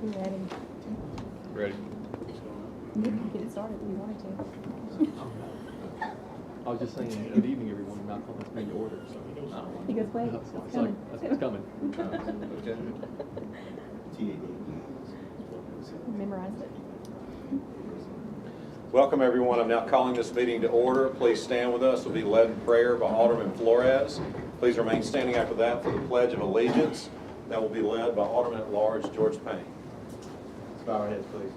Ready. Ready? You can get it started if you wanted to. I was just saying, good evening, everyone. I'm not calling this meeting to order. So, He goes, wait, it's it's like, coming. that's what's coming. Memorized it. Welcome, everyone. I'm now calling this meeting to order. Please stand with us. We'll be led in prayer by Alderman Flores. Please remain standing after that for the Pledge of Allegiance. That will be led by Alderman at Large George Payne. Let's bow our heads, please.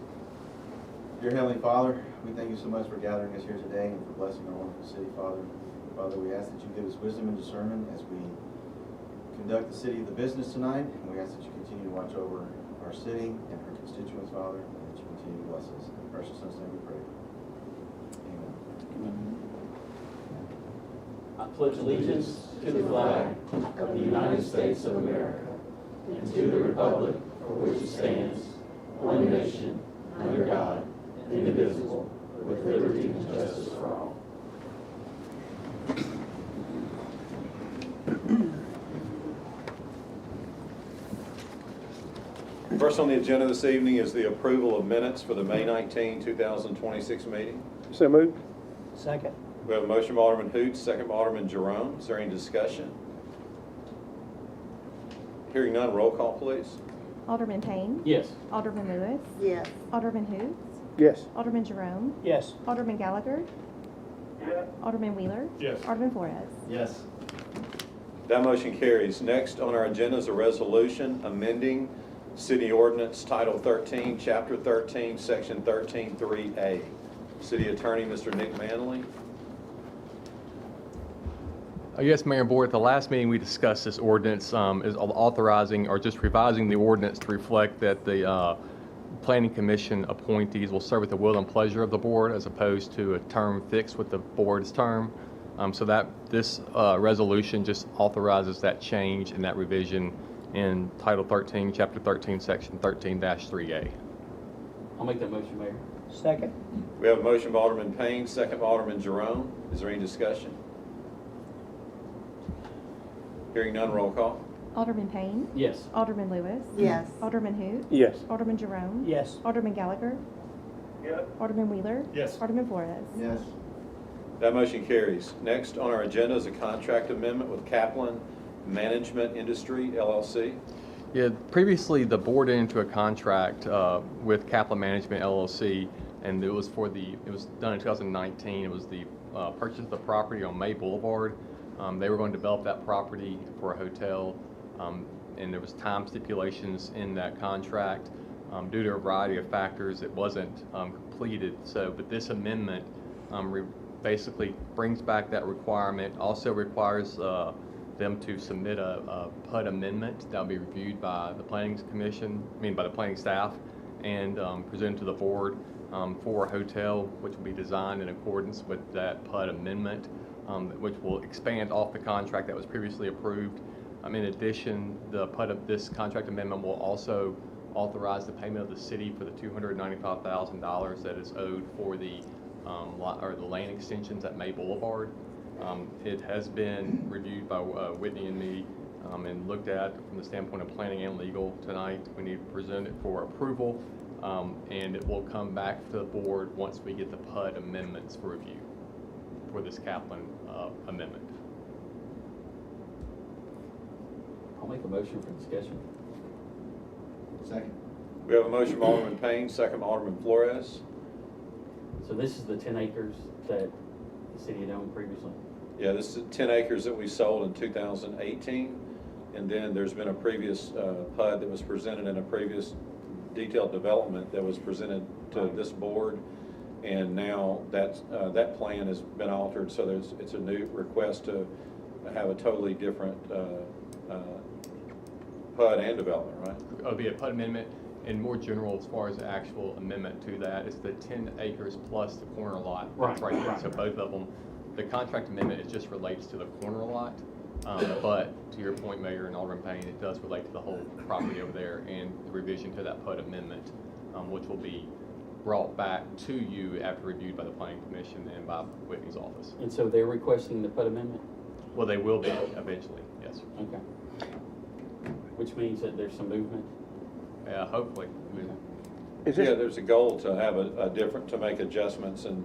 Dear Heavenly Father, we thank you so much for gathering us here today and for blessing our wonderful city, Father. Father, we ask that you give us wisdom and discernment as we conduct the city of the business tonight. And we ask that you continue to watch over our city and her constituents, Father, and that you continue to bless us. In your precious Son's name we pray. Amen. I pledge allegiance to the flag of the United States of America and to the republic for which it stands, one nation, under God, indivisible, with liberty and justice for all. First on the agenda this evening is the approval of minutes for the May 19, 2026 meeting. So moved. Second. We have a motion by Alderman Hoots, second by Alderman Jerome. Is there any discussion? Hearing none, roll call, please. Alderman Payne. Yes. Alderman Lewis. Yes. Alderman Hoots. Yes. Alderman Jerome. Yes. Alderman Gallagher. Alderman Wheeler. Yes. Alderman Flores. Yes. That motion carries. Next on our agenda is a resolution amending City Ordinance Title 13, Chapter 13, Section 13.3A. City Attorney, Mr. Nick Manley. Yes, Mayor and Board, at the last meeting we discussed this ordinance is authorizing or just revising the ordinance to reflect that the Planning Commission appointees will serve at the will and pleasure of the board as opposed to a term fixed with the board's term. So that this resolution just authorizes that change and that revision in Title 13, Chapter 13, Section 13-3A. I'll make that motion, Mayor. Second. We have a motion by Alderman Payne, second by Alderman Jerome. Is there any discussion? Hearing none, roll call. Alderman Payne. Yes. Alderman Lewis. Yes. Alderman Hoots. Yes. Alderman Jerome. Yes. Alderman Gallagher. Alderman Wheeler. Yes. Alderman Flores. Yes. That motion carries. Next on our agenda is a contract amendment with Kaplan Management Industry, LLC. Yeah, previously the board entered into a contract with Kaplan Management LLC, and it was done in 2019. It was the purchase of the property on May Boulevard. They were going to develop that property for a hotel, and there was time stipulations in that contract. Due to a variety of factors, it wasn't completed. But this amendment basically brings back that requirement. Also requires them to submit a PUD amendment that will be reviewed by the Planning Commission, by the planning staff, and presented to the board for a hotel, which will be designed in accordance with that PUD amendment, which will expand off the contract that was previously approved. In addition, this contract amendment will also authorize the payment of the city for the $295,000 that is owed for the lane extensions at May Boulevard. It has been reviewed by Whitney and me and looked at from the standpoint of planning and legal tonight. We need to present it for approval, and it will come back to the board once we get the PUD amendments for review for this Kaplan amendment. I'll make a motion for discussion. Second. We have a motion by Alderman Payne, second by Alderman Flores. So this is the 10 acres that the city had owned previously? Yeah, this is 10 acres that we sold in 2018, and then there's been a previous PUD that was presented in a previous detailed development that was presented to this board, and now that plan has been altered, so it's a new request to have a totally different PUD and development, right? It'll be a PUD amendment, and more general as far as the actual amendment to that, it's the 10 acres plus the corner lot. That's right there. So both of them. The contract amendment, it just relates to the corner lot, but to your point, Mayor and Alderman Payne, it does relate to the whole property over there, and the revision to that PUD amendment, which will be brought back to you after reviewed by the Planning Commission and by Whitney's office. And so they're requesting the PUD amendment? Well, they will be eventually, yes. Okay. Which means that there's some movement? Yeah, hopefully. I mean, Is Yeah, this, there's a goal to have a different, to make adjustments, and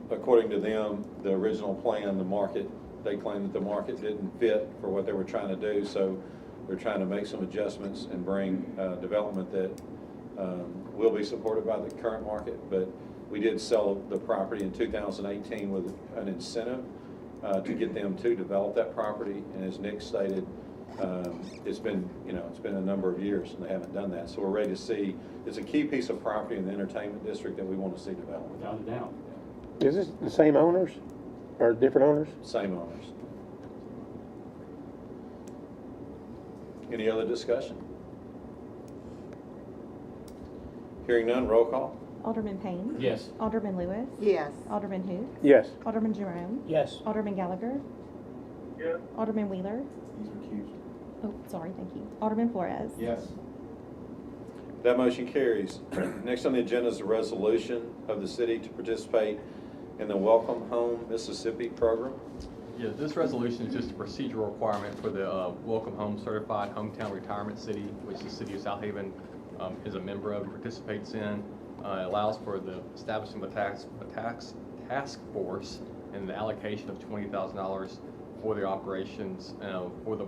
according to them, the original plan, the market, they claim that the market didn't fit for what they were trying to do, so they're trying to make some adjustments and bring development that will be supported by the current market. But we did sell the property in 2018 with an incentive to get them to develop that property, and as Nick stated, it's been a number of years and they haven't done that. So we're ready to see, it's a key piece of property in the entertainment district that we want to see developed. Without a doubt. is this the same owners or different owners? Same owners. Any other discussion? Hearing none, roll call. Alderman Payne. Yes. Alderman Lewis. Yes. Alderman Hoot. Yes. Alderman Jerome. Yes. Alderman Gallagher. Yes. Alderman Wheeler. He's recused. Oh, sorry, thank you. Alderman Flores. Yes. That motion carries. Next on the agenda is a resolution of the city to participate in the Welcome Home Mississippi program. Yeah, this resolution is just a procedural requirement for the Welcome Home Certified Hometown Retirement City, which the city of Southaven is a member of and participates in. It allows for the establishment of a task force and the allocation of $20,000 for the operations for the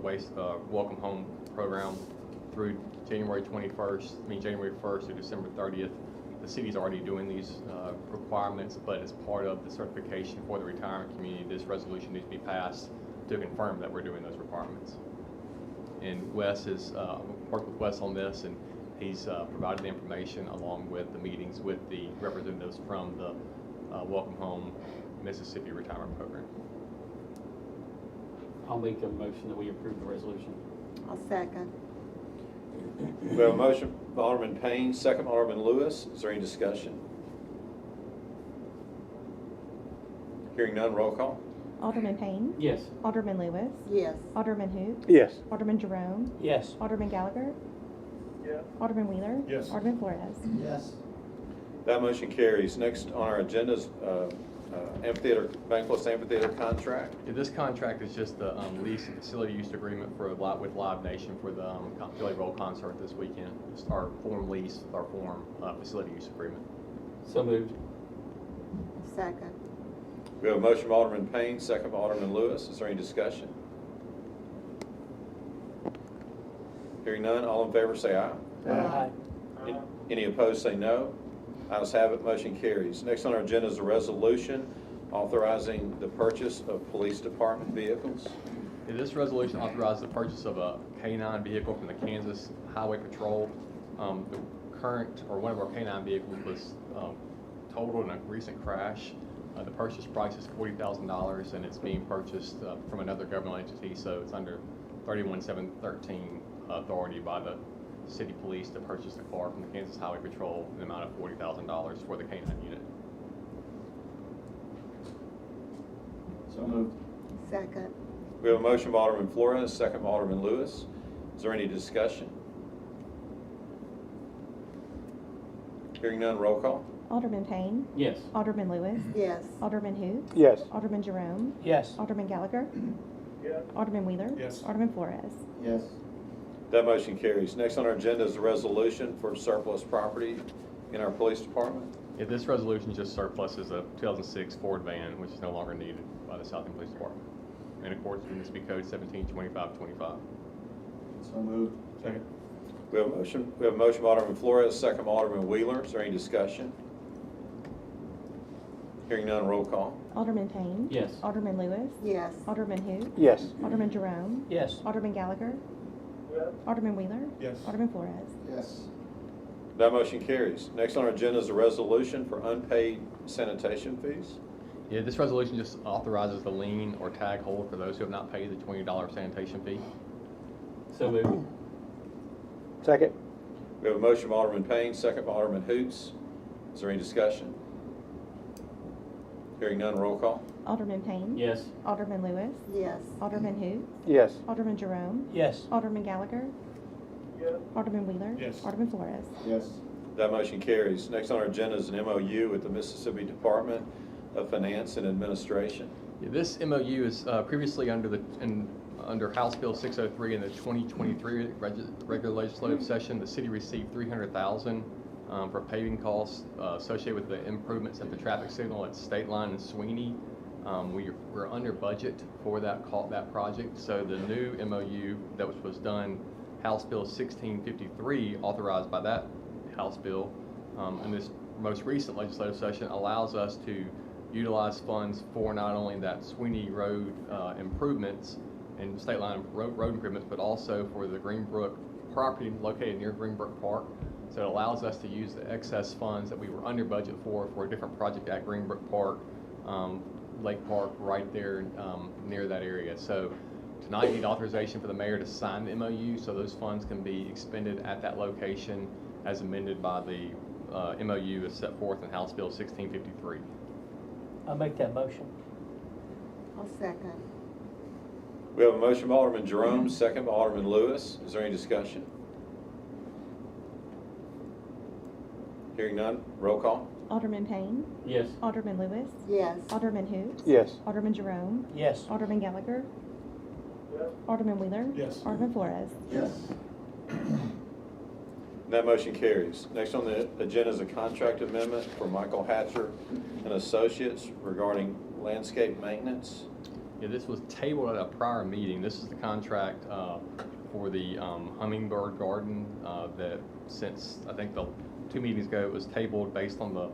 Welcome Home program through January 1st to December 30th. The city's already doing these requirements, but as part of the certification for the retirement community, this resolution needs to be passed to confirm that we're doing those requirements. And Wes has worked with Wes on this, and he's provided the information along with the meetings with the representatives from the Welcome Home Mississippi Retirement Program. I'll make a motion that we approve the resolution. I'll second. We have a motion by Alderman Payne, second by Alderman Lewis. Is there any discussion? Hearing none, roll call. Alderman Payne. Yes. Alderman Lewis. Yes. Alderman Hoot. Yes. Alderman Jerome. Yes. Alderman Gallagher. Yes. Alderman Wheeler. Yes. Alderman Flores. Yes. That motion carries. Next on our agenda is amphitheater, Bankless Amphitheater contract. Yeah, this contract is just the lease and facility use agreement for with Live Nation for the Philly Roll concert this weekend. Just our form lease, our form facility use agreement. So moved. Second. We have a motion by Alderman Payne, second by Alderman Lewis. Is there any discussion? Hearing none, all in favor say aye. Aye. Any opposed say no. Ayes have it, motion carries. Next on our agenda is a resolution authorizing the purchase of police department vehicles. Yeah, this resolution authorizes the purchase of a K-9 vehicle from the Kansas Highway Patrol. The current, or one of our K-9 vehicles was totaled in a recent crash. The purchase price is $40,000 and it's being purchased from another governmental entity, so it's under 31713 authority by the city police to purchase the car from the Kansas Highway Patrol in the amount of $40,000 for the K-9 unit. So moved. Second. We have a motion by Alderman Flores, second by Alderman Lewis. Is there any discussion? Hearing none, roll call. Alderman Payne. Yes. Alderman Lewis. Yes. Alderman Hoot. Yes. Alderman Jerome. Yes. Alderman Gallagher. Yes. Alderman Wheeler. Yes. Alderman Flores. Yes. That motion carries. Next on our agenda is a resolution for surplus property in our police department. Yeah, this resolution just surpluses a 2006 Ford van, which is no longer needed by the Southaven Police Department, in accordance with Mississippi Code 172525. So moved. Second. We have a motion by Alderman Flores, second by Alderman Wheeler. Is there any discussion? Hearing none, roll call. Alderman Payne. Yes. Alderman Lewis. Yes. Alderman Hoot. Yes. Alderman Jerome. Yes. Alderman Gallagher. Alderman Wheeler. Yes. Alderman Flores. Yes. That motion carries. Next on our agenda is a resolution for unpaid sanitation fees. Yeah, this resolution just authorizes the lien or tag hold for those who have not paid the $20 sanitation fee. So moved. Second. We have a motion by Alderman Payne, second by Alderman Hoots. Is there any discussion? Hearing none, roll call. Alderman Payne. Yes. Alderman Lewis. Yes. Alderman Hoot. Yes. Alderman Jerome. Yes. Alderman Gallagher. Yes. Alderman Wheeler. Yes. Alderman Flores. Yes. That motion carries. Next on our agenda is an MOU with the Mississippi Department of Finance and Administration. Yeah, this MOU is previously under the under House Bill 603 in the 2023 regular legislative session, the city received $300,000 for paving costs associated with the improvements at the traffic signal at State Line and Sweeney. We're under budget for that project, so the new MOU that was done, House Bill 1653, authorized by that House bill in this most recent legislative session, allows us to utilize funds for not only that Sweeney Road improvements and State Line road improvements, but also for the Greenbrook property located near Greenbrook Park. So it allows us to use the excess funds that we were under budget for a different project at Greenbrook Park, Lake Park, right there near that area. So tonight, you need authorization for the mayor to sign the MOU, so those funds can be expended at that location as amended by the MOU as set forth in House Bill 1653. I'll make that motion. I'll second. We have a motion by Alderman Jerome, second by Alderman Lewis. Is there any discussion? Hearing none, roll call. Alderman Payne. Yes. Alderman Lewis. Yes. Alderman Hoot. Yes. Alderman Jerome. Yes. Alderman Gallagher. Alderman Wheeler. Yes. Alderman Flores. Yes. That motion carries. Next on the agenda is a contract amendment for Michael Hatcher and Associates regarding landscape maintenance. Yeah, this was tabled at a prior meeting. This is the contract for the Hummingbird Garden that since, I think the 2 meetings ago, it was tabled based on the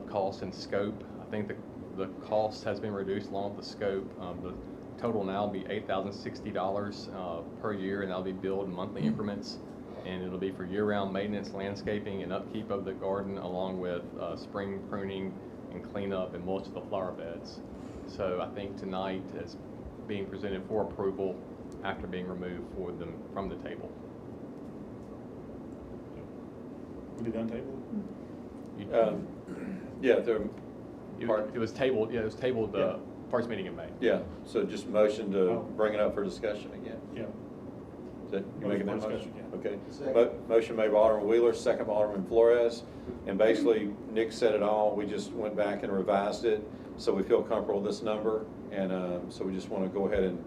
cost and scope. I think the cost has been reduced along with the scope. The total now will be $8,060 per year, and that'll be billed in monthly increments. And it'll be for year-round maintenance, landscaping, and upkeep of the garden, along with spring pruning and cleanup and mulch of the flower beds. So I think tonight is being presented for approval after being removed from the table. Will be done table? Yeah, It was tabled. Yeah, it was tabled the first meeting in May. yeah, so just motion to bring it up for discussion again. Yeah. Is that, you making that motion? Discussion, yeah. Okay. Second. Motion made by Alderman Wheeler, second by Alderman Flores. And basically, Nick said it all. We just went back and revised it, so we feel comfortable with this number. And so we just want to go ahead and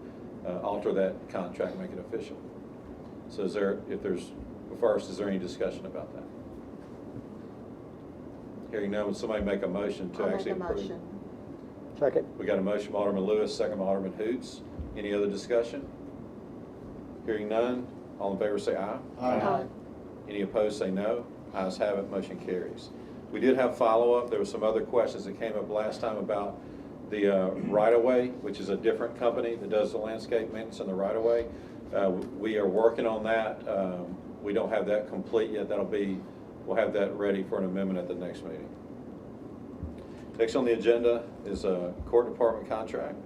alter that contract, make it official. So is there any discussion about that? Hearing none, would somebody make a motion to I'll make actually a approve? motion. Second. We got a motion by Alderman Lewis, second by Alderman Hoots. Any other discussion? Hearing none, all in favor say aye. Aye. Any opposed say no. Ayes have it, motion carries. We did have follow-up. There were some other questions that came up last time about the right-of-way, which is a different company that does the landscape maintenance in the right-of-way. We are working on that. We don't have that complete yet. We'll have that ready for an amendment at the next meeting. Next on the agenda is a court department contract.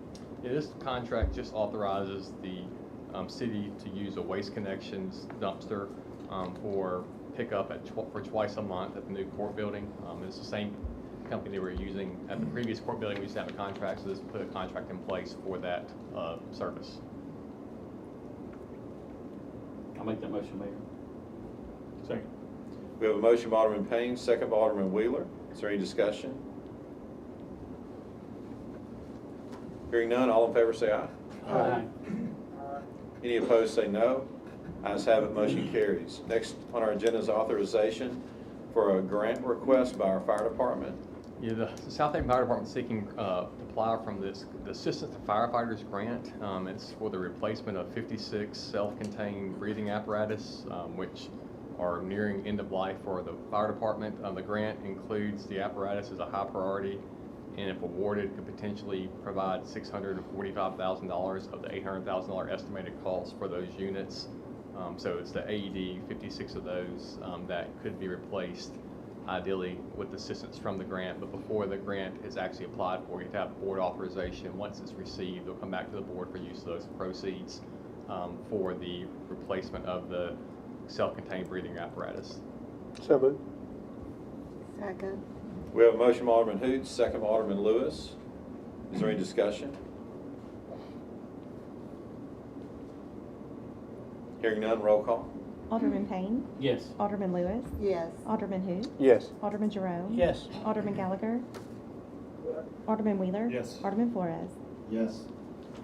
Yeah, this contract just authorizes the city to use a Waste Connections dumpster for pickup for twice a month at the new court building. It's the same company we were using at the previous court building. We used to have a contract, so this put a contract in place for that service. I'll make that motion, Mayor. Second. We have a motion by Alderman Payne, second by Alderman Wheeler. Is there any discussion? Hearing none, all in favor say aye. Aye. Any opposed say no. Ayes have it, motion carries. Next on our agenda is authorization for a grant request by our fire department. Yeah, the Southaven Fire Department is seeking to apply from the Assistance to Firefighters grant. It's for the replacement of 56 self-contained breathing apparatus, which are nearing end of life for the fire department. The grant includes the apparatus as a high priority, and if awarded, could potentially provide $645,000 of the $800,000 estimated cost for those units. So it's the AED, 56 of those that could be replaced, ideally with assistance from the grant. But before the grant is actually applied for, you have to have board authorization. Once it's received, they'll come back to the board for use of those proceeds for the replacement of the self-contained breathing apparatus. So moved. Second. We have a motion by Alderman Hoots, second by Alderman Lewis. Is there any discussion? Hearing none, roll call. Alderman Payne. Yes. Alderman Lewis. Yes. Alderman Hoot. Yes. Alderman Jerome. Yes. Alderman Gallagher. Alderman Wheeler. Yes. Alderman Flores. Yes.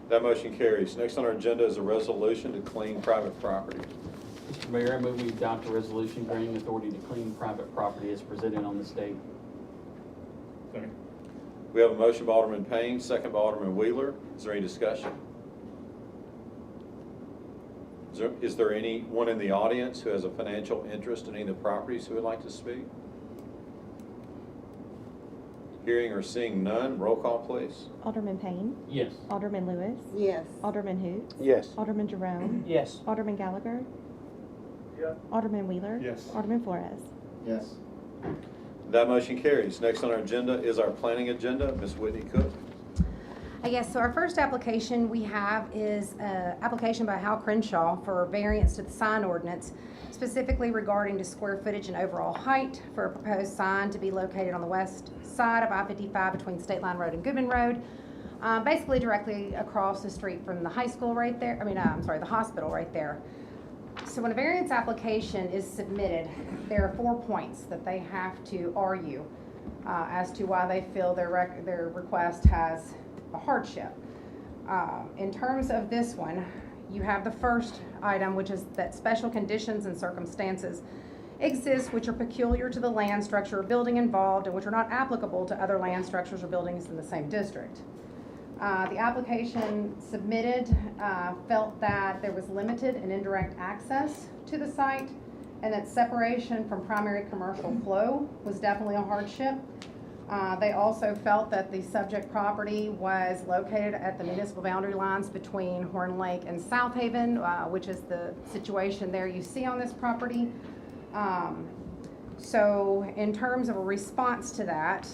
That motion carries. Next on our agenda is a resolution to clean private property. Mr. Mayor, I move we adopt a resolution granting authority to clean private property as presented on this date. We have a motion by Alderman Payne, second by Alderman Wheeler. Is there any discussion? Is there anyone in the audience who has a financial interest in any of the properties who would like to speak? Hearing or seeing none, roll call please. Alderman Payne. Yes. Alderman Lewis. Yes. Alderman who? Yes. Alderman Jerome. Yes. Alderman Gallagher. Alderman Wheeler. Yes. Alderman Flores. Yes. That motion carries. Next on our agenda is our planning agenda. Ms. Whitney Cook. Yes, so our first application we have is an application by Hal Crenshaw for variance to the sign ordinance, specifically regarding to square footage and overall height for a proposed sign to be located on the west side of I-55 between State Line Road and Goodman Road, basically directly across the street from the high school right there, the hospital right there. So when a variance application is submitted, there are 4 points that they have to argue as to why they feel their request has a hardship. In terms of this one, you have the first item, which is that special conditions and circumstances exist which are peculiar to the land, structure, or building involved and which are not applicable to other land, structures, or buildings in the same district. The application submitted felt that there was limited and indirect access to the site and that separation from primary commercial flow was definitely a hardship. They also felt that the subject property was located at the municipal boundary lines between Horn Lake and Southaven, which is the situation there you see on this property. So in terms of a response to that,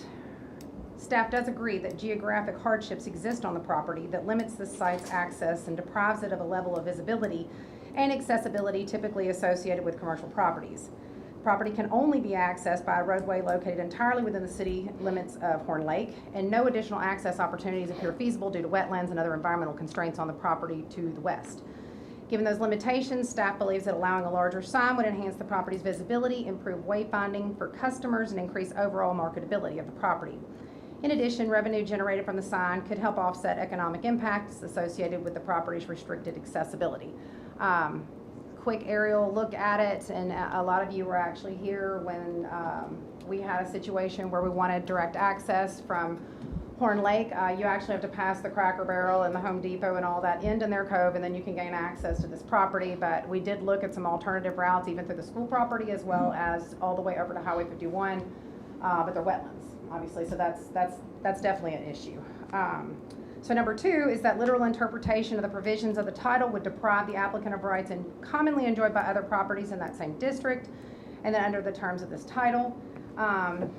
staff does agree that geographic hardships exist on the property that limits the site's access and deprives it of a level of visibility and accessibility typically associated with commercial properties. Property can only be accessed by a roadway located entirely within the city limits of Horn Lake, and no additional access opportunities appear feasible due to wetlands and other environmental constraints on the property to the west. Given those limitations, staff believes that allowing a larger sign would enhance the property's visibility, improve wayfinding for customers, and increase overall marketability of the property. In addition, revenue generated from the sign could help offset economic impacts associated with the property's restricted accessibility. Quick aerial look at it, and a lot of you were actually here when we had a situation where we wanted direct access from Horn Lake. You actually have to pass the Cracker Barrel and the Home Depot and all that into their cove, and then you can gain access to this property. But we did look at some alternative routes, even through the school property, as well as all the way over to Highway 51, but they're wetlands, obviously, so that's definitely an issue. So number 2 is that literal interpretation of the provisions of the title would deprive the applicant of rights and commonly enjoyed by other properties in that same district, and then under the terms of this title.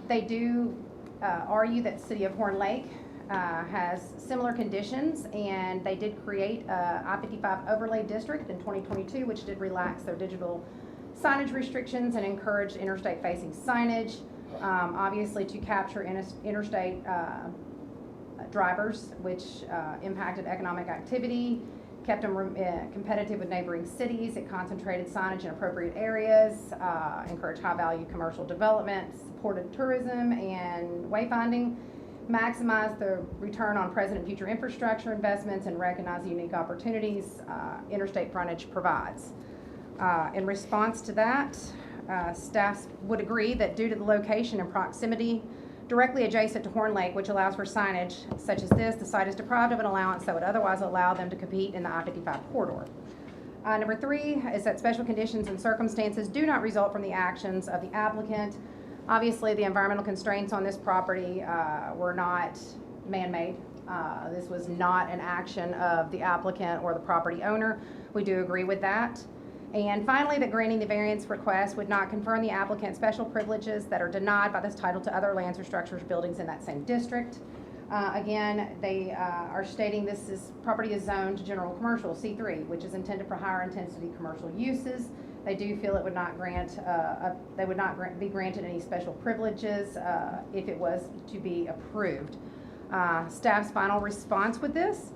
They do argue that City of Horn Lake has similar conditions, and they did create a I-55 overlay district in 2022, which did relax their digital signage restrictions and encourage interstate facing signage, obviously to capture interstate drivers, which impacted economic activity, kept them competitive with neighboring cities. It concentrated signage in appropriate areas, encouraged high-value commercial development, supported tourism and wayfinding, maximized the return on present and future infrastructure investments, and recognized the unique opportunities interstate frontage provides. In response to that, staff would agree that due to the location and proximity directly adjacent to Horn Lake, which allows for signage such as this, the site is deprived of an allowance that would otherwise allow them to compete in the I-55 corridor. Number 3 is that special conditions and circumstances do not result from the actions of the applicant. Obviously, the environmental constraints on this property were not man-made. This was not an action of the applicant or the property owner. We do agree with that. And finally, that granting the variance request would not confer on the applicant special privileges that are denied by this title to other lands or structures, buildings in that same district. Again, they are stating property is zoned to general commercial, C3, which is intended for higher intensity commercial uses. They do feel it would not be granted any special privileges if it was to be approved. Staff's final response with this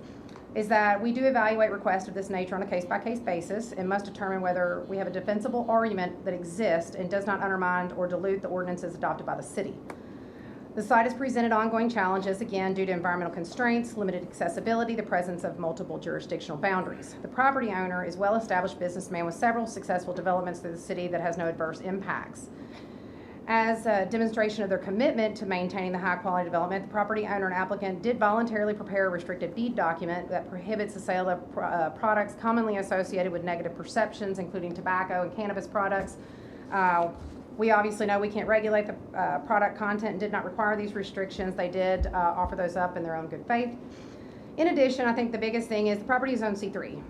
is that we do evaluate requests of this nature on a case-by-case basis and must determine whether we have a defensible argument that exists and does not undermine or dilute the ordinances adopted by the city. The site has presented ongoing challenges, again, due to environmental constraints, limited accessibility, the presence of multiple jurisdictional boundaries. The property owner is a well-established businessman with several successful developments through the city that has no adverse impacts. As a demonstration of their commitment to maintaining the high-quality development, the property owner and applicant did voluntarily prepare a restricted deed document that prohibits the sale of products commonly associated with negative perceptions, including tobacco and cannabis products. We obviously know we can't regulate the product content and did not require these restrictions. They did offer those up in their own good faith. In addition, I think the biggest thing is the property is zone C3,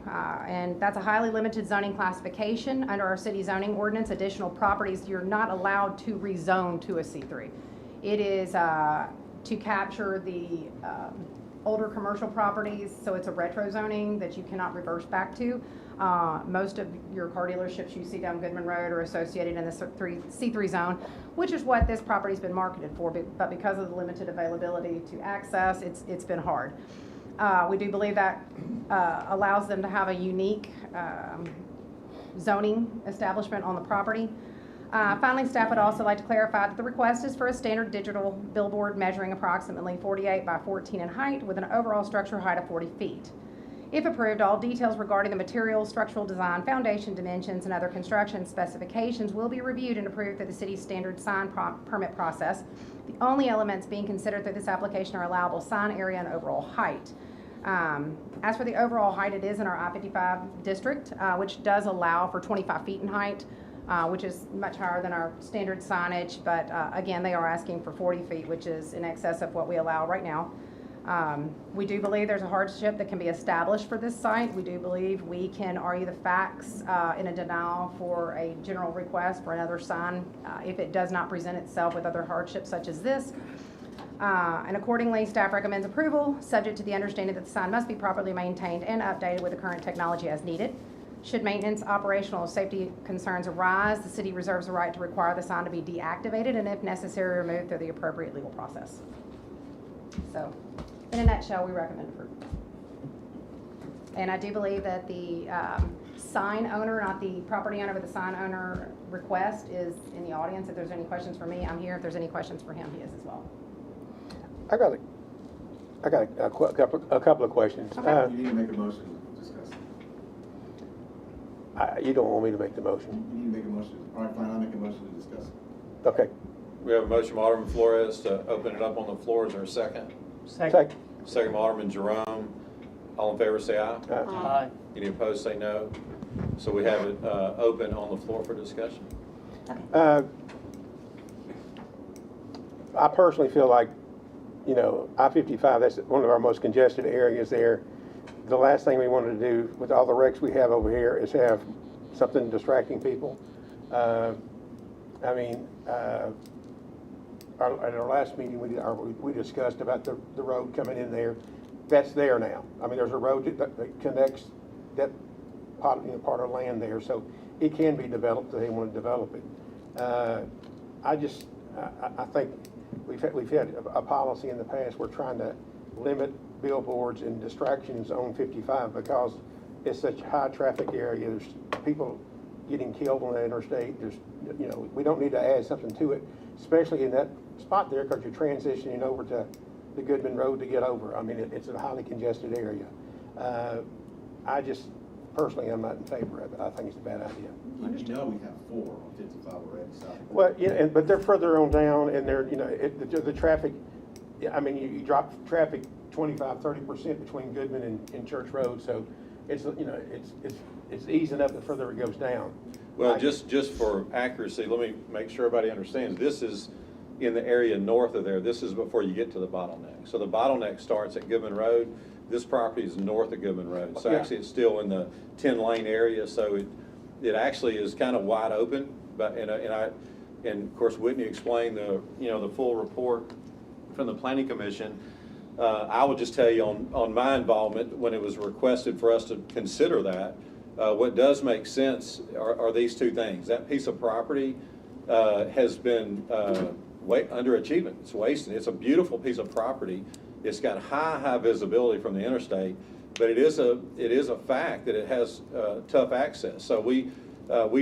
and that's a highly limited zoning classification. Under our city zoning ordinance, additional properties, you're not allowed to rezone to a C3. It is to capture the older commercial properties, so it's a retro zoning that you cannot reverse back to. Most of your car dealerships you see down Goodman Road are associated in the C3 zone, which is what this property's been marketed for, but because of the limited availability to access, it's been hard. We do believe that allows them to have a unique zoning establishment on the property. Finally, staff would also like to clarify that the request is for a standard digital billboard measuring approximately 48 by 14 in height with an overall structure height of 40 feet. If approved, all details regarding the materials, structural design, foundation dimensions, and other construction specifications will be reviewed and approved through the city's standard sign permit process. The only elements being considered through this application are allowable sign area and overall height. As for the overall height, it is in our I-55 district, which does allow for 25 feet in height, which is much higher than our standard signage, but again, they are asking for 40 feet, which is in excess of what we allow right now. We do believe there's a hardship that can be established for this site. We do believe we can argue the facts in a denial for a general request for another sign if it does not present itself with other hardships such as this. And accordingly, staff recommends approval, subject to the understanding that the sign must be properly maintained and updated with the current technology as needed. Should maintenance, operational, or safety concerns arise, the city reserves the right to require the sign to be deactivated and, if necessary, removed through the appropriate legal process. So, in a nutshell, we recommend approval. And I do believe that the sign owner, not the property owner, but the sign owner request is in the audience. If there's any questions for me, I'm here. If there's any questions for him, he is as well. I got a couple of questions. Okay. You need to make a motion to discuss. You don't want me to make the motion? You need to make a motion. All right, fine, I'll make a motion to discuss. Okay. We have a motion from Alderman Flores to open it up on the floor. Is there a second? Second. Second from Alderman Jerome. All in favor say aye. Aye. Any opposed say no. So we have it open on the floor for discussion. I personally feel like, you know, I-55, that's one of our most congested areas there. The last thing we want to do with all the wrecks we have over here is have something distracting people. At our last meeting, we discussed about the road coming in there. That's there now. I mean, there's a road that connects that part of land there, so it can be developed if they want to develop it. I think we've had a policy in the past. We're trying to limit billboards and distractions on 55 because it's such a high traffic area. There's people getting killed on the interstate. We don't need to add something to it, especially in that spot there because you're transitioning over to the Goodman Road to get over. I mean, it's a highly congested area. Personally, I'm not in favor of it. I think it's a bad idea. You know we have 4 on 55 already, so. Well, yeah, but they're further on down, and they're, the traffic. I mean, you drop traffic 25-30% between Goodman and Church Road, so it's easing up the further it goes down. Well, just for accuracy, let me make sure everybody understands. This is in the area north of there. This is before you get to the bottleneck. So the bottleneck starts at Goodman Road. This property is north of Goodman Road. So actually it's still in the 10-lane area. So it actually is kind of wide open. But and of course Whitney explained the full report from the Planning Commission. I will just tell you on my involvement when it was requested for us to consider that. What does make sense are these two things. That piece of property has been underachievement. It's wasted. It's a beautiful piece of property. It's got high visibility from the interstate, but it is a fact that it has tough access. So we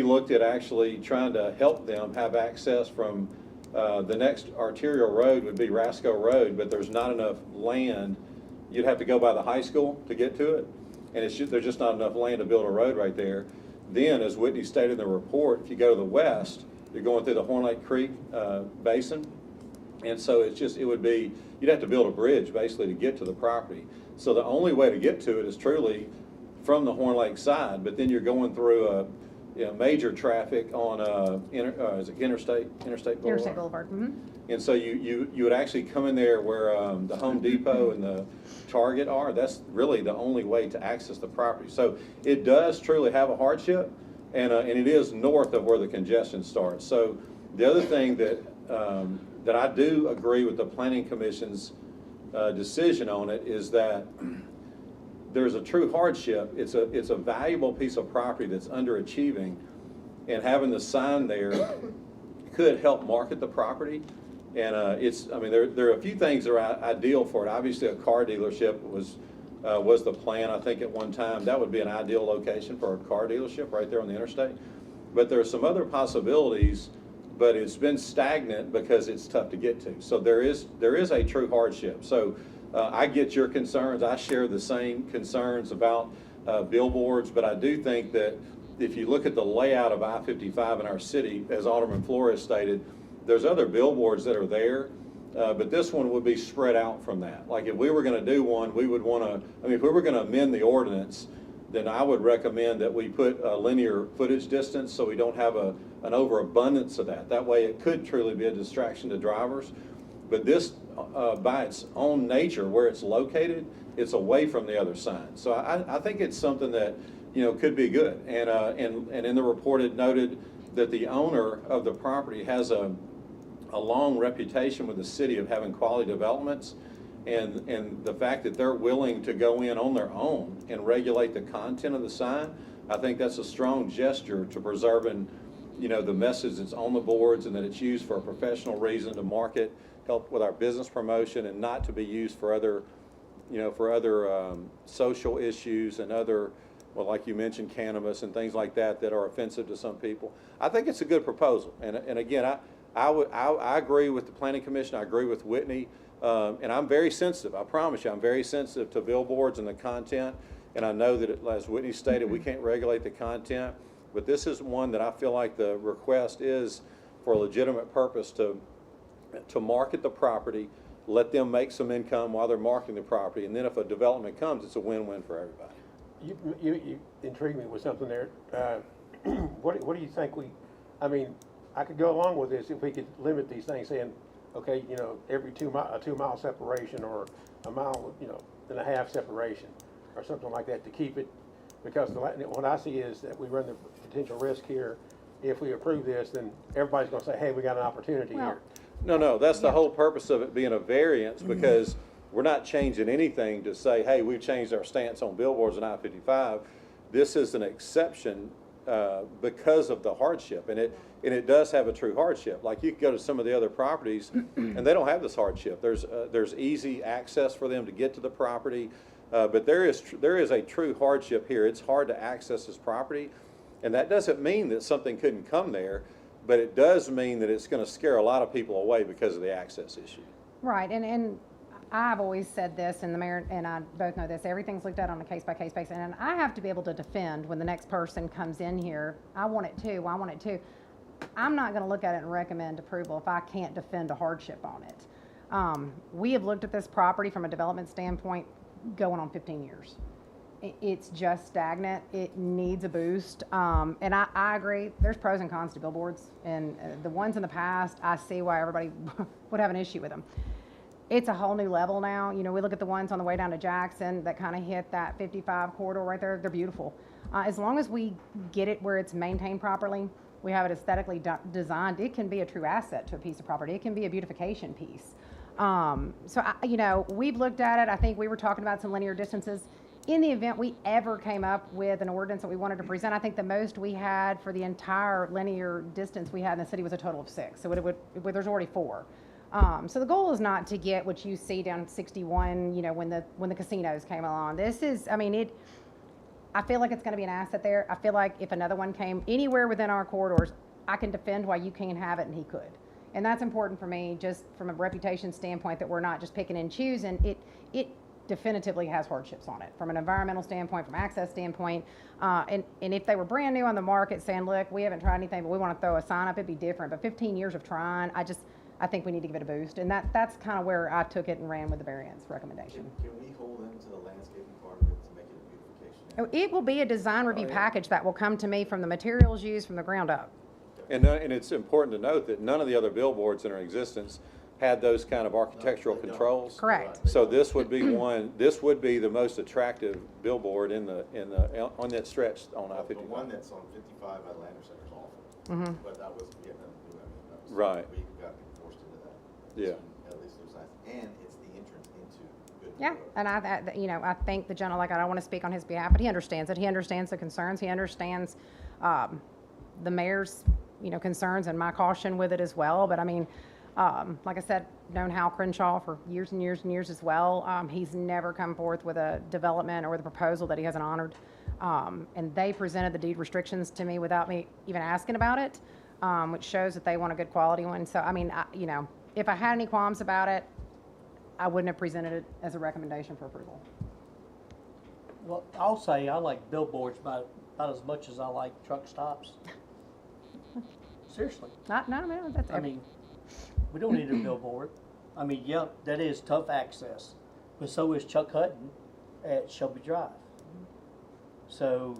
looked at actually trying to help them have access from The next arterial road would be Rasco Road, but there's not enough land. You'd have to go by the high school to get to it, and there's just not enough land to build a road right there. Then, as Whitney stated in the report, if you go to the west, you're going through the Horn Lake Creek basin, and so you'd have to build a bridge basically to get to the property. So the only way to get to it is truly from the Horn Lake side, but then you're going through major traffic on is it Interstate Boulevard? Interstate Boulevard. And so you would actually come in there where the Home Depot and the Target are. That's really the only way to access the property. So it does truly have a hardship, and it is north of where the congestion starts. So the other thing that I do agree with the Planning Commission's decision on it is that there's a true hardship. It's a valuable piece of property that's underachieving, and having the sign there could help market the property. And there are a few things that are ideal for it. Obviously, a car dealership was the plan. I think at one time that would be an ideal location for a car dealership right there on the interstate. But there are some other possibilities, but it's been stagnant because it's tough to get to. So there is a true hardship. So I get your concerns. I share the same concerns about billboards, but I do think that if you look at the layout of I-55 in our city, as Alderman Flores stated, there's other billboards that are there, but this one would be spread out from that. Like if we were going to do one, we would want to, if we were going to amend the ordinance, then I would recommend that we put a linear footage distance so we don't have an overabundance of that. That way it could truly be a distraction to drivers. But this, by its own nature, where it's located, it's away from the other sign. So I think it's something that, could be good. And in the report it noted that the owner of the property has a long reputation with the city of having quality developments, and the fact that they're willing to go in on their own and regulate the content of the sign, I think that's a strong gesture to preserving, the message that's on the boards, and that it's used for a professional reason to market, help with our business promotion, and not to be used for other, social issues and other, well, like you mentioned, cannabis and things like that are offensive to some people. I think it's a good proposal, and again, I agree with the Planning Commission. I agree with Whitney, and I'm very sensitive. I promise you, I'm very sensitive to billboards and the content. And I know that, as Whitney stated, we can't regulate the content, but this is one that I feel like the request is for a legitimate purpose to market the property, let them make some income while they're marketing the property, and then if a development comes, it's a win-win for everybody. You intrigued me with something there. What do you think I could go along with this if we could limit these things, saying, okay, every 2 mile separation, or a mile, and a half separation, or something like that, to keep it, because what I see is that we run the potential risk here. If we approve this, then everybody's going to say, hey, we got an opportunity here. No, that's the whole purpose of it being a variance, because we're not changing anything to say, hey, we've changed our stance on billboards on I-55. This is an exception because of the hardship, and it does have a true hardship. Like, you could go to some of the other properties and they don't have this hardship. There's easy access for them to get to the property, but there is a true hardship here. It's hard to access this property, and that doesn't mean that something couldn't come there, but it does mean that it's going to scare a lot of people away because of the access issue. Right, and I've always said this, and the mayor and I both know this, everything's looked at on a case-by-case basis, and I have to be able to defend when the next person comes in here. I want it too. I'm not going to look at it and recommend approval if I can't defend a hardship on it. We have looked at this property from a development standpoint going on 15 years. It's just stagnant. It needs a boost. And I agree, there's pros and cons to billboards, and the ones in the past, I see why everybody would have an issue with them. It's a whole new level now. We look at the ones on the way down to Jackson that kind of hit that 55 corridor right there. They're beautiful. As long as we get it where it's maintained properly, we have it aesthetically designed, it can be a true asset to a piece of property. It can be a beautification piece. We've looked at it. I think we were talking about some linear distances. In the event we ever came up with an ordinance that we wanted to present, I think the most we had for the entire linear distance we had in the city was a total of 6. So there's already 4. So the goal is not to get what you see down 61, when the casinos came along. I feel like it's going to be an asset there. I feel like if another one came anywhere within our corridors, I can defend why you can't have it and he could. And that's important for me, just from a reputation standpoint, that we're not just picking and choosing. It definitively has hardships on it, from an environmental standpoint, from access standpoint. And if they were brand new on the market saying, look, we haven't tried anything, but we want to throw a sign up, it'd be different. But 15 years of trying, I think we need to give it a boost. And that's kind of where I took it and ran with the variance recommendation. Can we hold them to the landscaping part of it to make it a beautification? It will be a design review package that will come to me from the materials used from the ground up. And it's important to note that none of the other billboards in existence had those kind of architectural No, they don't. controls. Correct. So this would be this would be the most attractive billboard on that stretch on The I-55. one that's on 55 at Lander Center is awful. Mhm. But that was, we had nothing to do with it. That was- Right. We got forced into that. Yeah. At least those signs, and it's the entrance into Goodman Yeah, Road. and I think the gentleman, like, I don't want to speak on his behalf, but he understands it. He understands the concerns. He understands the mayor's, concerns and my caution with it as well. But I mean, like I said, known Hal Crenshaw for years and years and years as well. He's never come forth with a development or with a proposal that he hasn't honored. And they presented the deed restrictions to me without me even asking about it, which shows that they want a good quality one. So, I mean, if I had any qualms about it, I wouldn't have presented it as a recommendation for approval. Well, I'll say I like billboards about as much as I like truck stops. Seriously. No, that's. I mean, we don't need a billboard. I mean, yeah, that is tough access, but so is Chuck Hutton at Shelby Drive. So,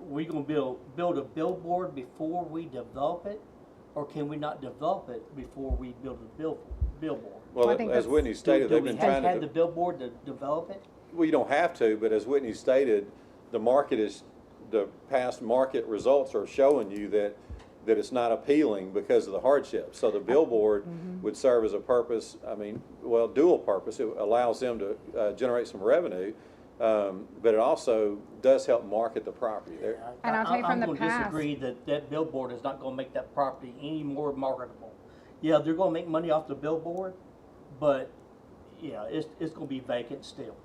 we gonna build a billboard before we develop it, or can we not develop it before we build a billboard? Well, I think as that's- Whitney stated, Do they've we been have trying to have to. the billboard to develop it? Well, you don't have to, but as Whitney stated, the past market results are showing you that it's not appealing because of the hardship. So the billboard would serve as a purpose, dual purpose. It allows them to generate some revenue, but it also does help market the property. And I'll tell you from the I'm past- gonna disagree that billboard is not gonna make that property any more marketable. Yeah, they're gonna make money off the billboard, but, yeah, it's gonna be vacant still.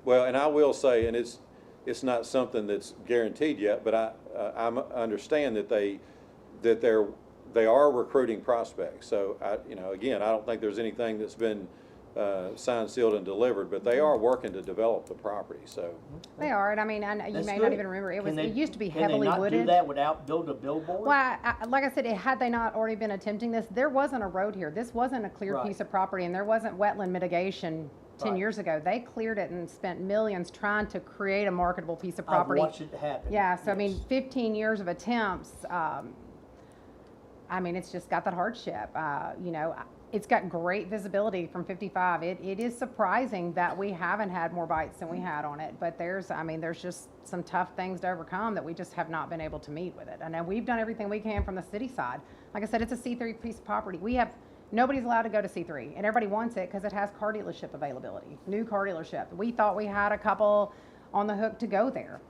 Well, and I will say, and it's not something that's guaranteed yet, but I understand that they are recruiting prospects. So again, I don't think there's anything that's been signed, sealed, and delivered, but they are working to develop the property. So They are, and I mean, you That's may good. not even remember, it used to be heavily Can they not wooded. do that without building a billboard? Well, like I said, had they not already been attempting this, there wasn't a road here. This wasn't a clear Right. piece of property, and there wasn't wetland mitigation 10 Right. years ago. They cleared it and spent millions trying to create a marketable piece of I've property. watched it happen. Yeah, so I mean, Yes. 15 years of attempts, it's just got that hardship. It's got great visibility from 55. It is surprising that we haven't had more bites than we had on it, but there's just some tough things to overcome that we just have not been able to meet with it. And then we've done everything we can from the city side. Like I said, it's a C3 piece of property. Nobody's allowed to go to C3, and everybody wants it because it has car dealership availability, new car dealership. We thought we had a couple on the hook to go there.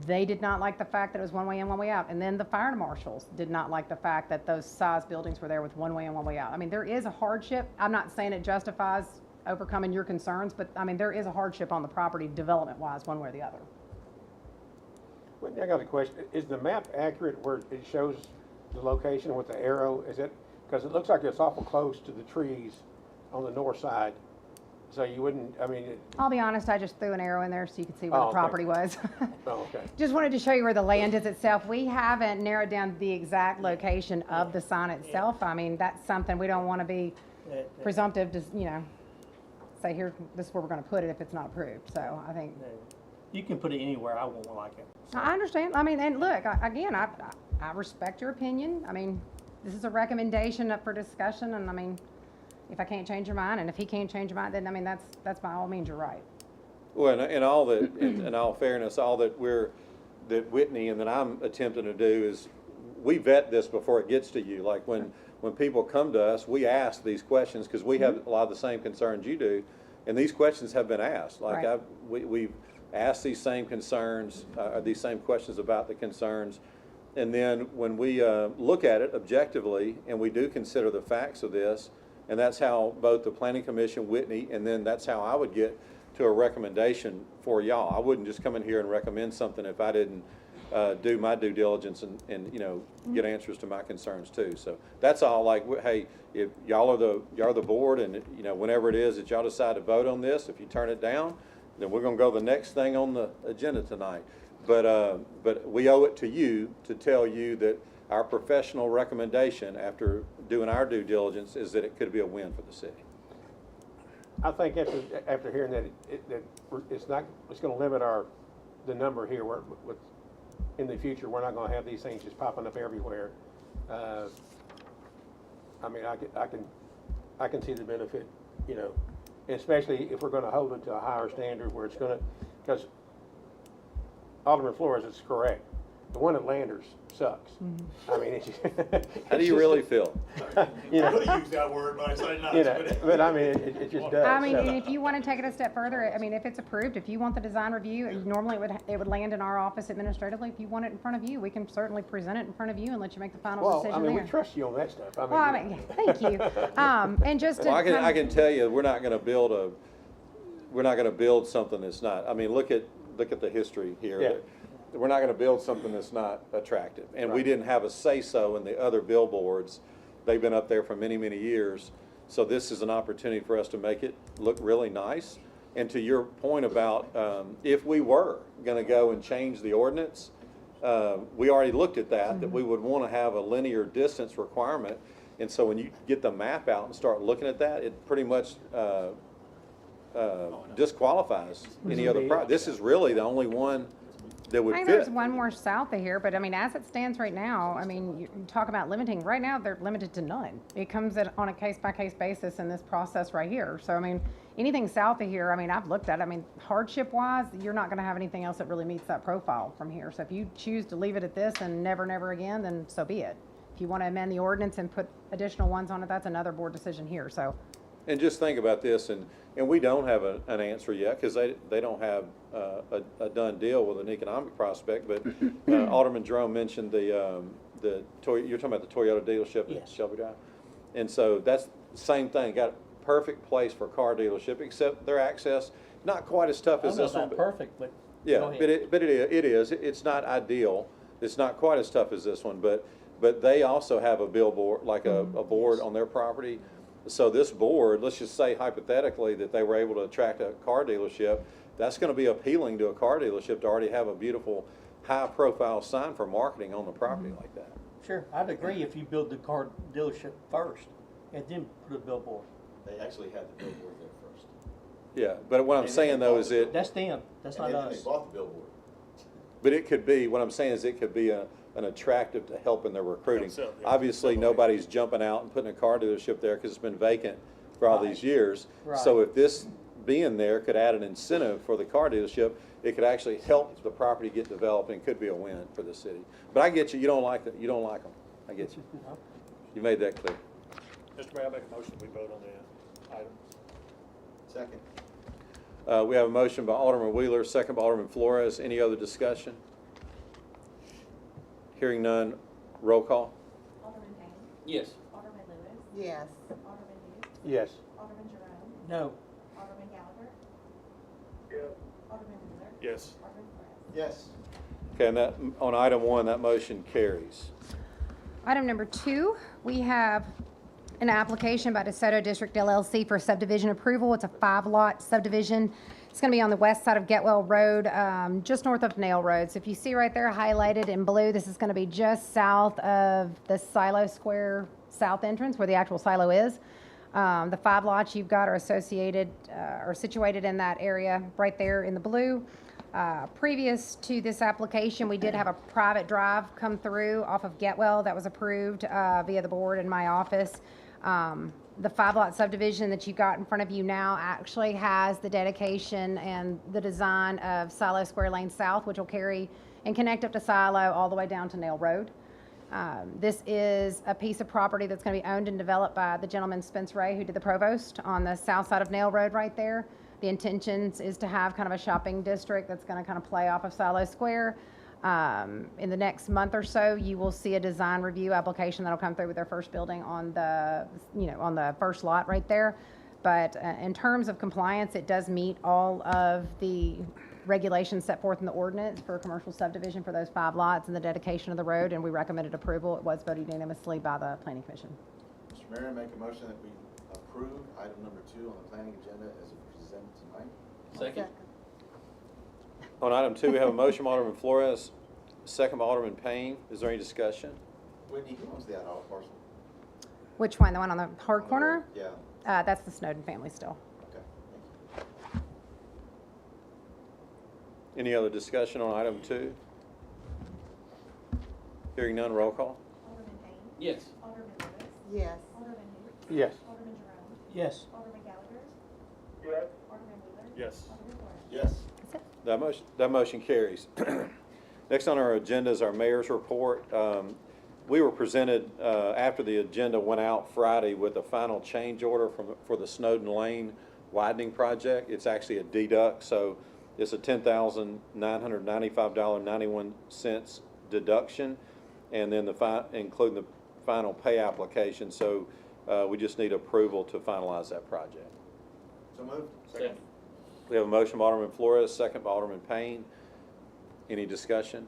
They did not like the fact that it was one way in, one way out. And then the fire marshals did not like the fact that those size buildings were there with one way in, one way out. I mean, there is a hardship. I'm not saying it justifies overcoming your concerns, but I mean, there is a hardship on the property development-wise, one way or the other. Whitney, I got a question. Is the map accurate where it shows the location with the arrow? Is it, because it looks like it's awful close to the trees on the north side. So you wouldn't, I'll be honest, I just threw an arrow in there so you could see where Oh, the okay. property was. oh, okay. Just wanted to show you where the land is itself. We haven't narrowed down the exact location of the sign itself. I mean, that's something we don't want to be presumptive to, say here, this is where we're going to put it if it's not approved. So I think, You can put it anywhere. I won't like it. I understand. I mean, and look, I respect your opinion. I mean, this is a recommendation up for discussion, and I mean, if I can't change your mind, and if he can't change your mind, then I mean, that's by all means you're right. Well, in all fairness, all that Whitney and that I'm attempting to do is we vet this before it gets to you. Like when people come to us, we ask these questions because we have a lot of the same concerns you do, and these questions have been asked. Like Right. we've asked these same concerns, these same questions about the concerns, and then when we look at it objectively and we do consider the facts of this, and that's how both the Planning Commission, Whitney, and then that's how I would get to a recommendation for y'all. I wouldn't just come in here and recommend something if I didn't do my due diligence and, you know, get answers to my concerns too. So that's all, like, hey, if y'all are the board, and, you know, whenever it is that y'all decide to vote on this, if you turn it down, then we're gonna go the next thing on the agenda tonight. But we owe it to you to tell you that our professional recommendation after doing our due diligence is that it could be a win for the city. I think after hearing that, it's gonna limit the number here where, in the future, we're not gonna have these things just popping up everywhere. I mean, I can see the benefit, you know, especially if we're gonna hold it to a higher standard where it's gonna, because Alderman Flores is correct. The one at Landers sucks. I mean, it's How do you really feel? You know, I would use that word, but I say not. you know, but I mean, it just does. I mean, so. and if you want to take it a step further, I mean, if it's approved, if you want the design review, normally it would land in our office administratively. If you want it in front of you, we can certainly present it in front of you and let you make the final Well, decision I mean, there. we trust you on that stuff. Well, I mean, thank you. And just to Well, kind I of- can tell you, we're not gonna build something that's not, I mean, look at the history here. Yeah. We're not gonna build something that's not attractive. And we Right. didn't have a say-so in the other billboards. They've been up there for many, many years. So this is an opportunity for us to make it look really nice. And to your point about, if we were gonna go and change the ordinance, we already looked at that we would wanna have a linear distance requirement. And so when you get the map out and start looking at that, it pretty much, disqualifies any other project. This is really the only one that would I think fit. there's one more south of here, but I mean, as it stands right now, I mean, you talk about limiting, right now, they're limited to none. It comes on a case-by-case basis in this process right here. So, I mean, anything south of here, I mean, I've looked at it, I mean, hardship-wise, you're not gonna have anything else that really meets that profile from here. So if you choose to leave it at this and never again, then so be it. If you wanna amend the ordinance and put additional ones on it, that's another board decision here, so. And just think about this, and we don't have an answer yet, because they don't have a done deal with an economic prospect, but Alderman Jerome mentioned you're talking about the Toyota dealership at Shelby Drive. And so that's the same thing, got a perfect place for a car dealership, except their access, not quite as tough as this one. I don't know about perfect, but Yeah, go ahead. but it is. It's not ideal. It's not quite as tough as this one, but they also have a billboard, like a board on their property. So this board, let's just say hypothetically that they were able to attract a car dealership, that's gonna be appealing to a car dealership to already have a beautiful, high-profile sign for marketing on the property like that. Sure, I'd agree if you build the car dealership first and then put a billboard. They actually had the billboard there first. Yeah, but what I'm And saying then though is it, That's them, that's not And then they us. bought the billboard. but it could be, what I'm saying is it could be an attractive to help in their recruiting. Yeah, Obviously, so- nobody's jumping out and putting a car dealership there because it's been vacant for all these years. Right. So if this being there could add an incentive for the car dealership, it could actually help the property get developed and could be a win for the city. But I get you, you don't like them, I get you. You made that clear. Mr. Mayor, I make a motion, we vote on the item. Second. We have a motion by Alderman Wheeler, second by Alderman Flores. Any other discussion? Hearing none, roll call. Alderman Payne. Yes. Alderman Lewis. Yes. Alderman Hoots. Yes. Alderman Jerome. No. Alderman Gallagher. Alderman Wheeler. Yes. Alderman Flores. Yes. Okay, and that, on item one, that motion carries. Item number 2, we have an application by DeSoto District LLC for subdivision approval. It's a 5-lot subdivision. It's going to be on the west side of Getwell Road, just north of Nail Road. So if you see right there highlighted in blue, this is going to be just south of the Silo Square south entrance where the actual silo is. The 5 lots you've got are associated or situated in that area right there in the blue. Previous to this application, we did have a private drive come through off of Getwell that was approved via the board in my office. The 5-lot subdivision that you've got in front of you now actually has the dedication and the design of Silo Square Lane South, which will carry and connect up to Silo all the way down to Nail Road. This is a piece of property that's going to be owned and developed by the gentleman Spence Ray, who did the provost on the south side of Nail Road right there. The intentions is to have kind of a shopping district that's going to kind of play off of Silo Square. In the next month or so, you will see a design review application that'll come through with their first building on the, on the first lot right there. But in terms of compliance, it does meet all of the regulations set forth in the ordinance for a commercial subdivision for those 5 lots and the dedication of the road, and we recommended approval. It was voted unanimously by the planning commission. Mr. Mayor, I make a motion that we approve item number 2 on the planning agenda as presented tonight. Second. On item 2, we have a motion by Alderman Flores, second by Alderman Payne. Is there any discussion? Whitney, who owns the out parcel? Which one? The one on the hard corner? Yeah, That's the Snowden family still. okay, thank you. Any other discussion on item 2? Hearing none, roll call. Alderman Payne. Yes. Alderman Lewis. Yes. Alderman who? Yes. Alderman Jerome. Yes. Alderman Gallagher. Yes. Alderman Wheeler. Yes. Alderman Flores. Yes. That motion carries. Next on our agenda is our mayor's report. We were presented, after the agenda went out Friday, with a final change order for the Snowden Lane widening project. It's actually a deduct, so it's a $10,995.91 deduction, and then including the final pay application. So we just need approval to finalize that project. So moved. Second. We have a motion by Alderman Flores, second by Alderman Payne. Any discussion?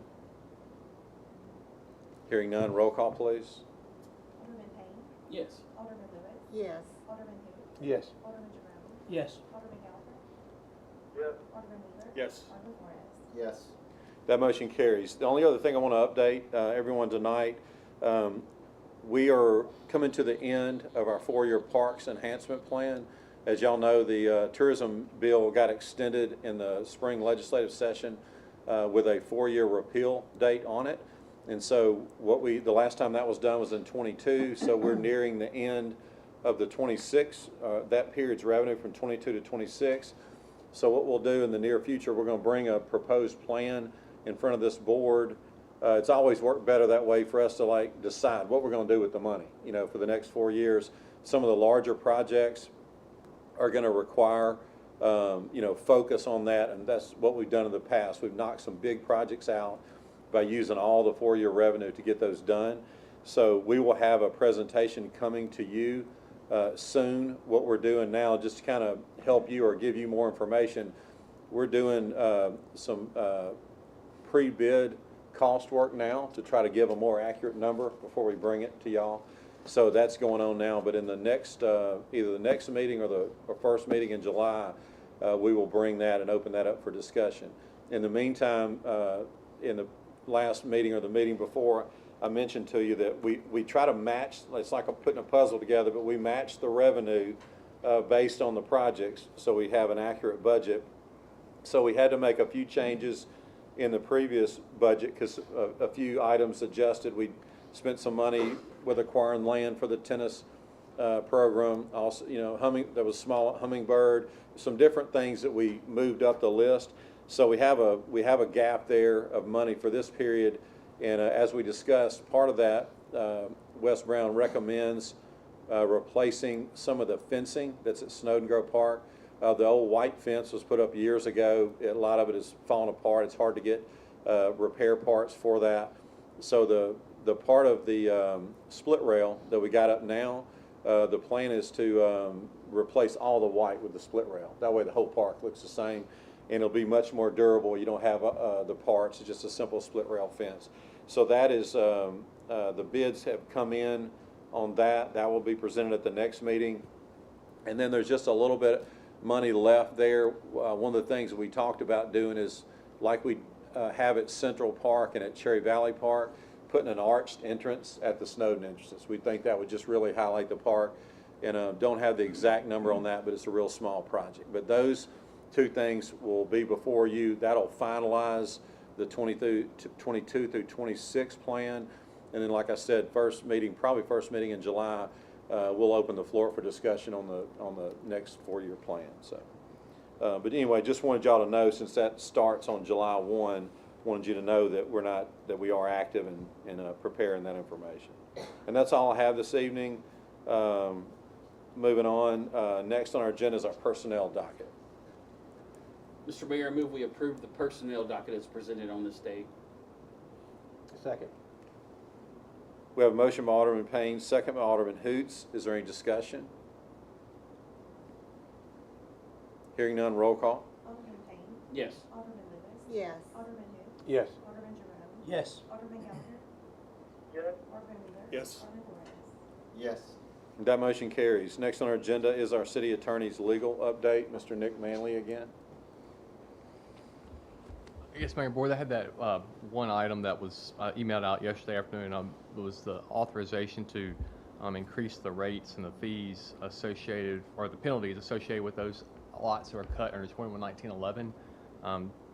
Hearing none, roll call, please. Alderman Payne. Yes. Alderman Lewis. Yes. Alderman who? Yes. Alderman Jerome. Yes. Alderman Gallagher. Yes. Alderman Wheeler. Yes. Alderman Flores. Yes. That motion carries. The only other thing I want to update everyone tonight, we are coming to the end of our 4-year parks enhancement plan. As y'all know, the tourism bill got extended in the spring legislative session with a 4-year repeal date on it. And so the last time that was done was in '22, so we're nearing the end of the 26, that period's revenue from 22 to 26. So what we'll do in the near future, we're going to bring a proposed plan in front of this board. It's always worked better that way for us to decide what we're going to do with the money, for the next 4 years. Some of the larger projects are going to require, focus on that, and that's what we've done in the past. We've knocked some big projects out by using all the 4-year revenue to get those done. So we will have a presentation coming to you soon. What we're doing now, just to kind of help you or give you more information, we're doing some pre-bid cost work now to try to give a more accurate number before we bring it to y'all. So that's going on now, but in the next, either the next meeting or the first meeting in July, we will bring that and open that up for discussion. In the meantime, in the last meeting or the meeting before, I mentioned to you that we try to match, it's like putting a puzzle together, but we match the revenue based on the projects so we have an accurate budget. So we had to make a few changes in the previous budget because a few items adjusted. We spent some money with acquiring land for the tennis program. Also, there was small hummingbird, some different things that we moved up the list. So we have a gap there of money for this period, and as we discussed, part of that, Wes Brown recommends replacing some of the fencing that's at Snowden Grove Park. The old white fence was put up years ago. A lot of it has fallen apart. It's hard to get repair parts for that. So the part of the split rail that we got up now, the plan is to replace all the white with the split rail. That way the whole park looks the same, and it'll be much more durable. You don't have the parts. It's just a simple split rail fence. So that is, the bids have come in on that. That will be presented at the next meeting. And then there's just a little bit of money left there. One of the things that we talked about doing is, like we have at Central Park and at Cherry Valley Park, putting an arched entrance at the Snowden entrances. We think that would just really highlight the park, and don't have the exact number on that, but it's a real small project. But those two things will be before you. That'll finalize the 22 through 26 plan. And then, like I said, probably first meeting in July, we'll open the floor for discussion on the next 4-year plan. So, but anyway, just wanted y'all to know, since that starts on July 1, wanted you to know that we are active in preparing that information. And that's all I have this evening. Moving on, next on our agenda is our personnel docket. Mr. Mayor, I move we approve the personnel docket as presented on this date. Second. We have a motion by Alderman Payne, second by Alderman Hoots. Is there any discussion? Hearing none, roll call. Alderman Payne. Yes. Alderman Yes. Alderman who? Yes. Alderman Jerome. Yes. Alderman Gallagher. Yes. Alderman Wheeler. Yes. Alderman Flores. Yes. That motion carries. Next on our agenda is our city attorney's legal update. Mr. Nick Manley again. Yes, Mayor Board, I had that one item that was emailed out yesterday afternoon. It was the authorization to increase the rates and the fees associated, or the penalties associated with those lots that are cut under 21-1911.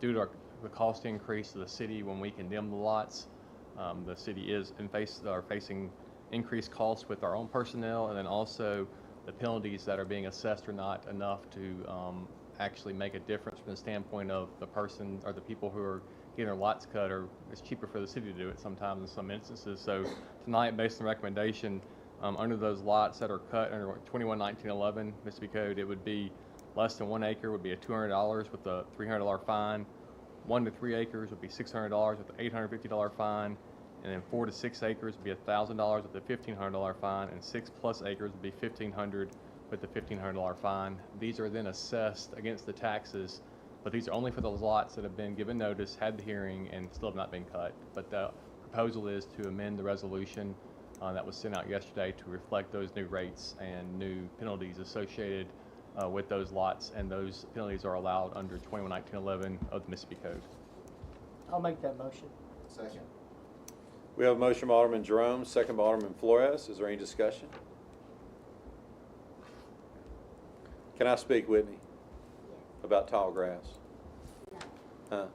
Due to the cost increase to the city when we condemn the lots, the city is facing increased costs with our own personnel, and then also the penalties that are being assessed are not enough to actually make a difference from the standpoint of the person or the people who are getting their lots cut, or it's cheaper for the city to do it sometimes in some instances. So tonight, based on the recommendation, under those lots that are cut under 21-1911 Mississippi Code, it would be less than 1 acre would be a $200 with a $300 fine. 1 to 3 acres would be $600 with an $850 fine. And then 4 to 6 acres would be $1,000 with a $1,500 fine, and 6+ acres would be $1,500 with the $1,500 fine. These are then assessed against the taxes, but these are only for those lots that have been given notice, had the hearing, and still have not been cut. But the proposal is to amend the resolution that was sent out yesterday to reflect those new rates and new penalties associated with those lots, and those penalties are allowed under 21-1911 of the Mississippi Code. I'll make that motion. Second. We have a motion by Alderman Jerome, second by Alderman Flores. Is there any discussion? Can I speak, Whitney, about tall grass? Huh?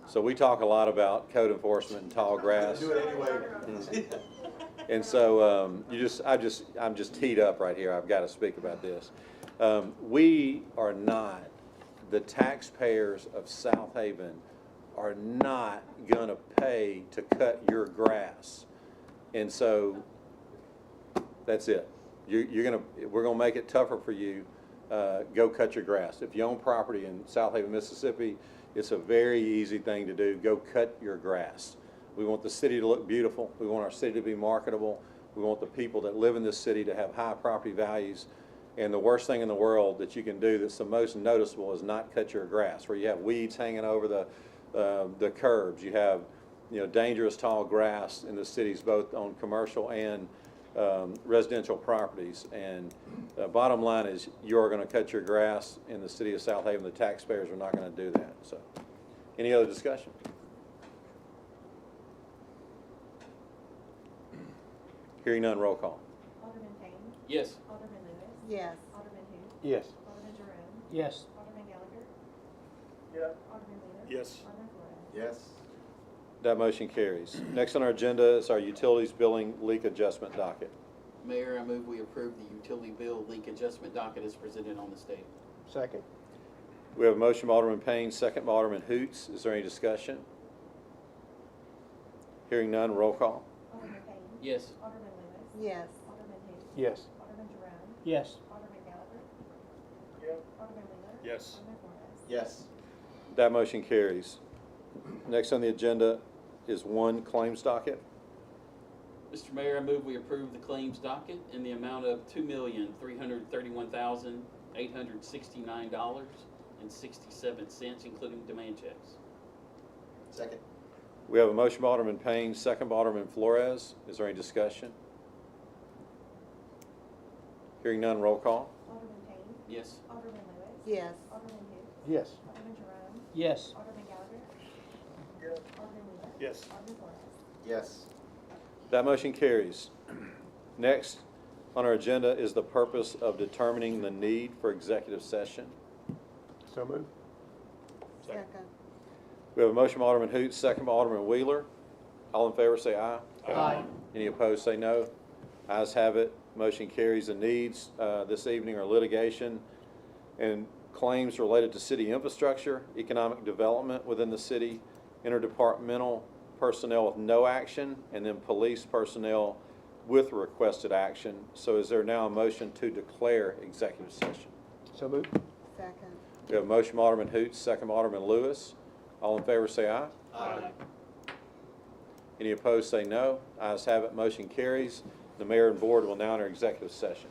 So we talk a lot about code enforcement and tall grass. Do it anyway. And so I'm just teed up right here. I've got to speak about this. We are not, the taxpayers of Southaven are not going to pay to cut your grass. And so that's it. We're going to make it tougher for you. Go cut your grass. If you own property in Southaven, Mississippi, it's a very easy thing to do. Go cut your grass. We want the city to look beautiful. We want our city to be marketable. We want the people that live in this city to have high property values. And the worst thing in the world that you can do that's the most noticeable is not cut your grass, where you have weeds hanging over the curbs. You have, dangerous tall grass in the cities, both on commercial and residential properties. And bottom line is, you're going to cut your grass in the city of Southaven. The taxpayers are not going to do that. So, any other discussion? Hearing none, roll call. Alderman Payne. Yes. Alderman Lewis. Yes. Alderman who? Yes. Alderman Jerome. Yes. Alderman Gallagher. Yes. Alderman Wheeler. Yes. Alderman Flores. Yes. That motion carries. Next on our agenda is our utilities billing leak adjustment docket. Mayor, I move we approve the utility bill leak adjustment docket as presented on this date. Second. We have a motion by Alderman Payne, second by Alderman Hoots. Is there any discussion? Hearing none, roll call. Alderman Payne. Yes. Alderman Lewis. Yes. Alderman who? Yes. Alderman Jerome. Yes. Alderman Gallagher. Yes. Alderman Wheeler. Yes. Alderman Flores. Yes. That motion carries. Next on the agenda is one claims docket. Mr. Mayor, I move we approve the claims docket in the amount of $2,331,869.67, including demand checks. Second. We have a motion by Alderman Payne, second by Alderman Flores. Is there any discussion? Hearing none, roll call. Alderman Payne. Yes. Alderman Lewis. Yes. Alderman who? Yes. Alderman Jerome. Yes. Alderman Gallagher. Yes. Alderman Wheeler. Yes. Alderman Flores. Yes. That motion carries. Next on our agenda is the purpose of determining the need for executive session. So moved. Second. We have a motion by Alderman Hoots, second by Alderman Wheeler. All in favor say aye. Aye. Any opposed say no. Ayes have it. Motion carries. The needs this evening are litigation and claims related to city infrastructure, economic development within the city, interdepartmental personnel with no action, and then police personnel with requested action. So is there now a motion to declare executive session? So moved. Second. We have a motion by Alderman Hoots, second by Alderman Lewis. All in favor say aye. Aye. Any opposed say no. Ayes have it. Motion carries. The mayor and board will now enter executive session.